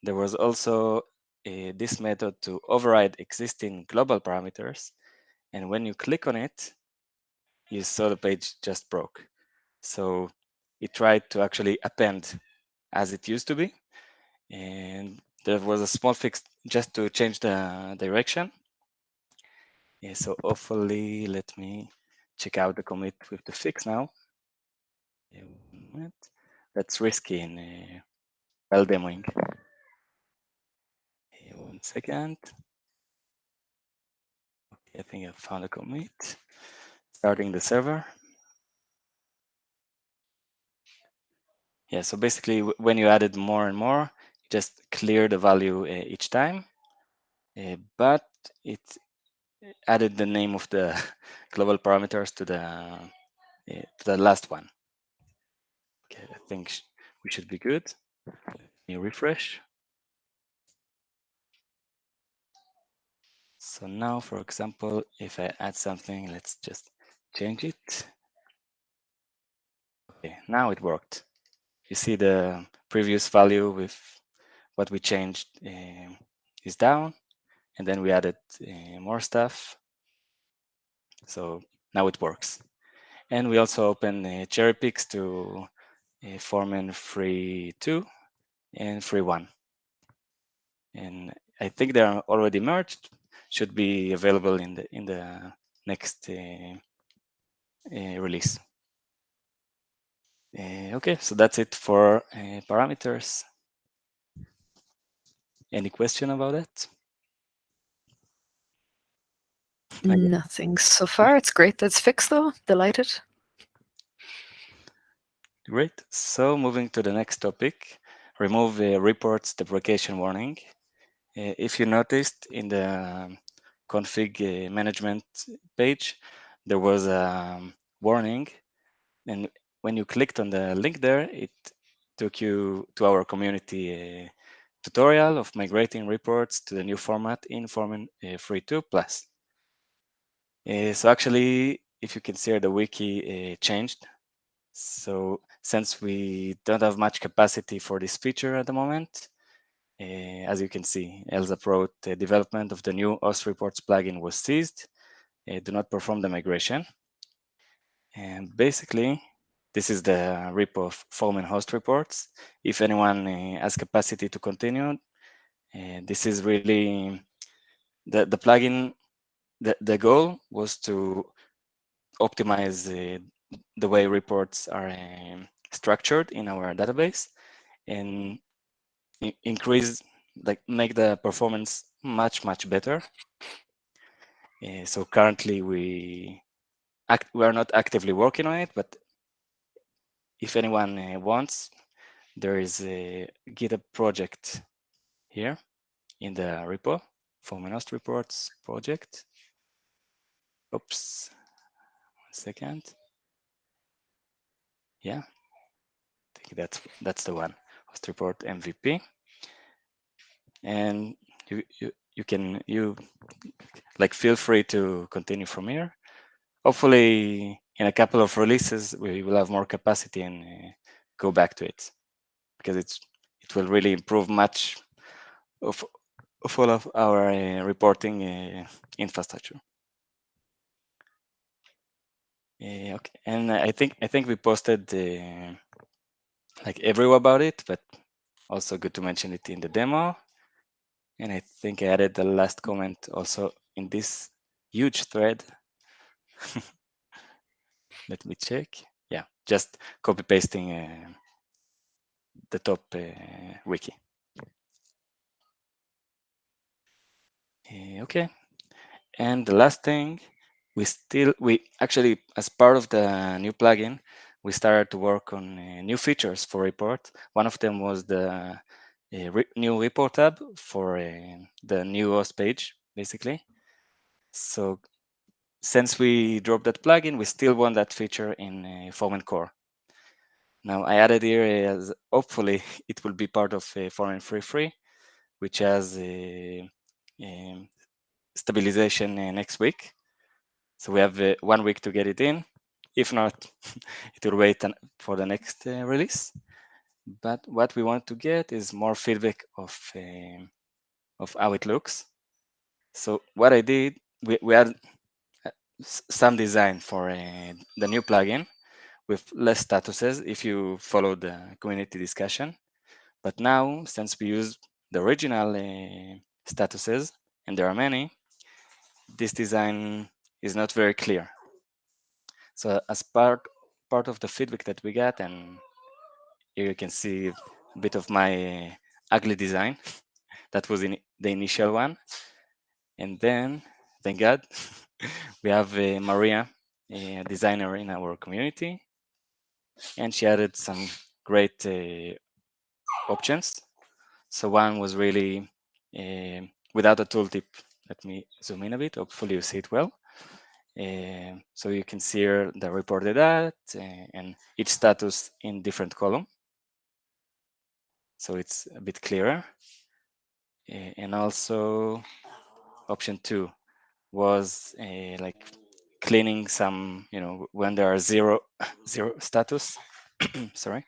there was also this method to override existing global parameters. And when you click on it, you saw the page just broke. So it tried to actually append as it used to be. And there was a small fix just to change the direction. Yeah, so hopefully, let me check out the commit with the fix now. That's risky in while demoing. 1 second. Okay, I think I found a commit. Starting the server. Yeah, so basically, when you added more and more, just clear the value each time. But it added the name of the global parameters to the last one. Okay, I think we should be good. Let me refresh. So now, for example, if I add something, let's just change it. Okay, now it worked. You see the previous value with what we changed is down, and then we added more stuff. So now it works. And we also open cherry picks to Foreman 3.2 and 3.1. And I think they are already merged, should be available in the next release. Okay, so that's it for parameters. Any question about that? Nothing so far. It's great that's fixed though. Delighted. Great. So moving to the next topic, remove reports deprecation warning. If you noticed in the config management page, there was a warning, and when you clicked on the link there, it took you to our community tutorial of migrating reports to the new format in Foreman 3.2 Plus. So actually, if you can see here, the wiki changed. So since we don't have much capacity for this feature at the moment, as you can see, Elsa wrote the development of the new host reports plugin was ceased. Do not perform the migration. And basically, this is the repo of Foreman host reports. If anyone has capacity to continue, this is really the plugin. The goal was to optimize the way reports are structured in our database and increase, like make the performance much better. So currently we are not actively working on it, but if anyone wants, there is a GitHub project here in the repo, Foreman host reports project. Oops, 1 second. Yeah, I think that's the one, host report MVP. And you can like feel free to continue from here. Hopefully in a couple of releases we will have more capacity and go back to it, because it will really improve much of all of our reporting infrastructure. Okay, and I think we posted like everywhere about it, but also good to mention it in the demo. And I think I added the last comment also in this huge thread. Let me check. Yeah, just copy pasting the top wiki. Okay, and the last thing, we actually, as part of the new plugin, we started to work on new features for report. One of them was the new report tab for the new host page, basically. So since we dropped that plugin, we still want that feature in Foreman core. Now I added here as hopefully it will be part of Foreman 3.3, which has stabilization next week. So we have 1 week to get it in. If not, it will wait for the next release. But what we want to get is more feedback of how it looks. So what I did, we had some design for the new plugin with less statuses if you follow the community discussion. But now, since we use the original statuses, and there are many, this design is not very clear. So as part of the feedback that we got, and here you can see a bit of my ugly design that was in the initial one. And then, thank God, we have Maria, a designer in our community, and she added some great options. So one was really without a tooltip. Let me zoom in a bit. Hopefully you see it well. So you can see here the reported at and each status in different column. So it's a bit clearer. And also option 2 was like cleaning some, when there are zero status, sorry.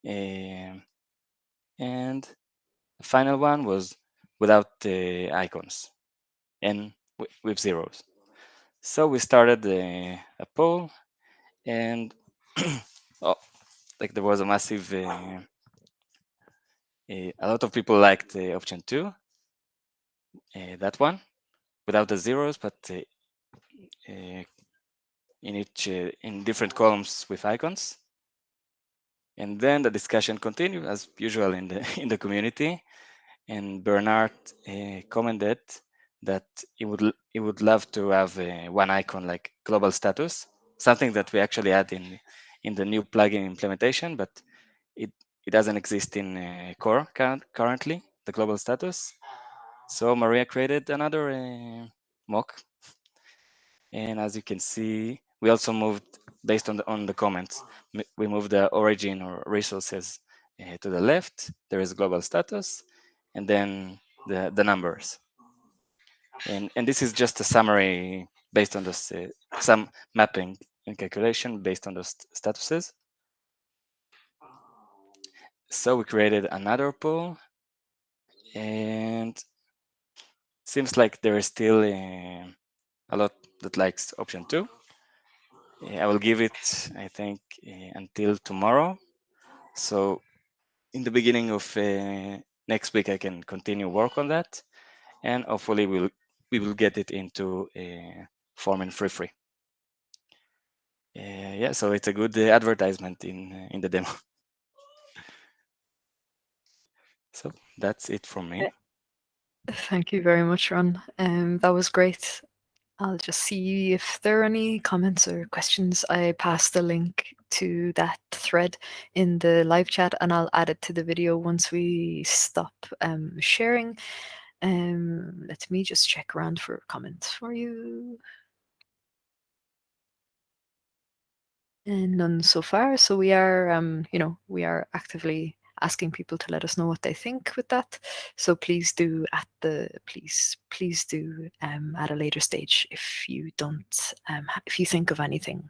And the final one was without the icons and with zeros. So we started a poll, and oh, like there was a massive, a lot of people liked option 2, that one, without the zeros, but in different columns with icons. And then the discussion continued as usual in the in the community. And Bernard commented that he would love to have one icon like global status, something that we actually had in the new plugin implementation, but it doesn't exist in core currently, the global status. So Maria created another mock, and as you can see, we also moved based on the comments. We moved the origin or resources to the left. There is global status, and then the numbers. And this is just a summary based on this, some mapping and calculation based on those statuses. So we created another pool, and seems like there is still a lot that likes option 2. I will give it, I think, until tomorrow. So in the beginning of next week, I can continue work on that, and hopefully we will get it into Foreman free. Yeah, so it's a good advertisement in the demo. So that's it from me. Thank you very much, Ron. That was great. I'll just see if there are any comments or questions. I passed the link to that thread in the live chat, and I'll add it to the video once we stop sharing. Let me just check around for comments for you. And none so far. So we are, we are actively asking people to let us know what they think with that. So please do please do at a later stage if you don't, if you think of anything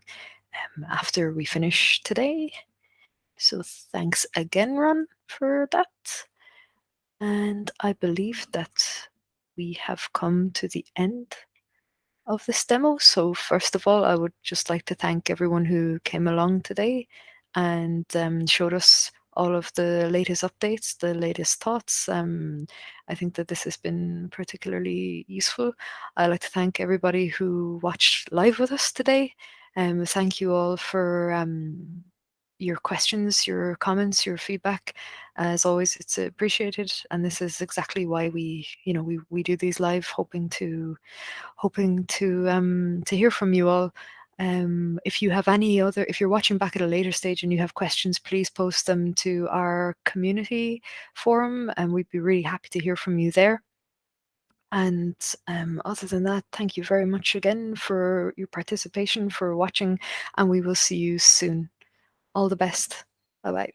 after we finish today. So thanks again, Ron, for that. And I believe that we have come to the end of this demo. So first of all, I would just like to thank everyone who came along today and showed us all of the latest updates, the latest thoughts. I think that this has been particularly useful. I'd like to thank everybody who watched live with us today. Thank you all for your questions, your comments, your feedback. As always, it's appreciated, and this is exactly why we do these live, hoping to hear from you all. If you have if you're watching back at a later stage and you have questions, please post them to our community forum, and we'd be really happy to hear from you there. And other than that, thank you very much again for your participation, for watching, and we will see you soon. All the best. Bye-bye.